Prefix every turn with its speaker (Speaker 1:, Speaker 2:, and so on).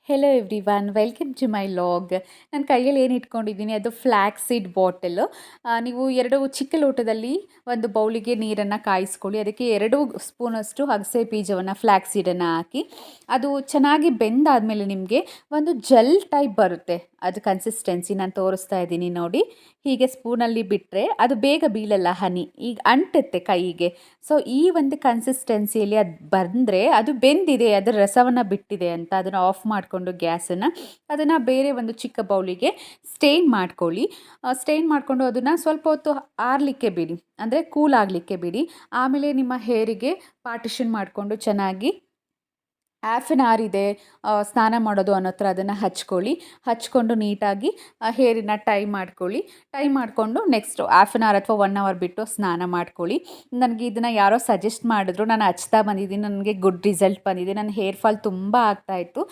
Speaker 1: Hello everyone, welcome to my vlog. ನನ್ನ ಕೈಯಲ್ಲಿ ಏನು ಇಟ್ಕೊಂಡಿದ್ದೀನಿ ಅದು ಫ್ಲ್ಯಾಕ್ಸ್ ಸೀಡ್ ಬಾಟಲ್. ನೀವು 2 ಚಿಕ್ಕ ಲೋಟದಲ್ಲಿ ಒಂದು ಬೌಲಿಗೆ ನೀರನ್ನು ಕಾಯಿಸ್ಕೊಳ್ಳಿ. ಅದಕ್ಕೆ 2 ಸ್ಪೂನಷ್ಟು ಅಗಸೆ ಬೀಜವನ್ನು ಫ್ಲ್ಯಾಕ್ಸ್ ಸೀಡನ್ನು ಹಾಕಿ ಅದು ಚೆನ್ನಾಗಿ ಬೆಂದಾದಮೇಲೆ ನಿಮಗೆ ಒಂದು ಜೆಲ್ ಟೈಪ್ ಬರುತ್ತೆ. ಅದು ಕನ್ಸಿಸ್ಟೆನ್ಸಿ ನಾನು ತೋರಿಸ್ತಾ ಇದ್ದೀನಿ ನೋಡಿ. ಹೀಗೆ ಸ್ಪೂನಲ್ಲಿ ಬಿಟ್ಟರೆ ಅದು ಬೇಗ ಬೀಳಲ್ಲ ಹನಿ, ಈಗ ಅಂಟುತ್ತೆ ಕೈಗೆ. ಸೊ ಈ ಒಂದು ಕನ್ಸಿಸ್ಟೆನ್ಸಿಯಲ್ಲಿ ಅದು ಬಂದರೆ ಅದು ಬೆಂದಿದೆ, ಅದರ ರಸವನ್ನು ಬಿಟ್ಟಿದೆ ಅಂತ. ಅದನ್ನು ಆಫ್ ಮಾಡಿಕೊಂಡು ಗ್ಯಾಸನ್ನು ಅದನ್ನು ಬೇರೆ ಒಂದು ಚಿಕ್ಕ ಬೌಲಿಗೆ ಸ್ಟೇನ್ ಮಾಡ್ಕೊಳ್ಳಿ. ಸ್ಟೇನ್ ಮಾಡಿಕೊಂಡು ಅದನ್ನು ಸ್ವಲ್ಪ ಹೊತ್ತು ಆರಲಿಕ್ಕೆ ಬಿಡಿ, ಅಂದರೆ ಕೂಲ್ ಆಗಲಿಕ್ಕೆ ಬಿಡಿ. ಆಮೇಲೆ ನಿಮ್ಮ ಹೇರಿಗೆ ಪಾರ್ಟಿಷನ್ ಮಾಡಿಕೊಂಡು ಚೆನ್ನಾಗಿ ಹಾಫ್ ಆನ್ ಅವರ್ ಇದೆ ಸ್ನಾನ ಮಾಡೋದು ಅನ್ನೋ ಥರ ಅದನ್ನು ಹಚ್ಕೊಂಡು ನೀಟಾಗಿ ಹೇರನ್ನ ಟೈ ಮಾಡ್ಕೊಳ್ಳಿ. ಟೈ ಮಾಡಿಕೊಂಡು ನೆಕ್ಸ್ಟ್ ಹಾಫ್ ಆನ್ ಅವರ್ ಅಥವಾ 1 ಅವರ್ ಬಿಟ್ಟು ಸ್ನಾನ ಮಾಡ್ಕೊಳ್ಳಿ. ನನಗೆ ಇದನ್ನು ಯಾರೋ ಸಜೆಸ್ಟ್ ಮಾಡಿದ್ರು, ನಾನು ಹಚ್ತಾ ಬಂದಿದ್ದೀನಿ, ನನಗೆ ಗುಡ್ ರಿಸಲ್ಟ್ ಬಂದಿದೆ. ನನ್ನ ಹೇರ್ ಫಾಲ್ ತುಂಬ ಆಗ್ತಾಯಿತ್ತು.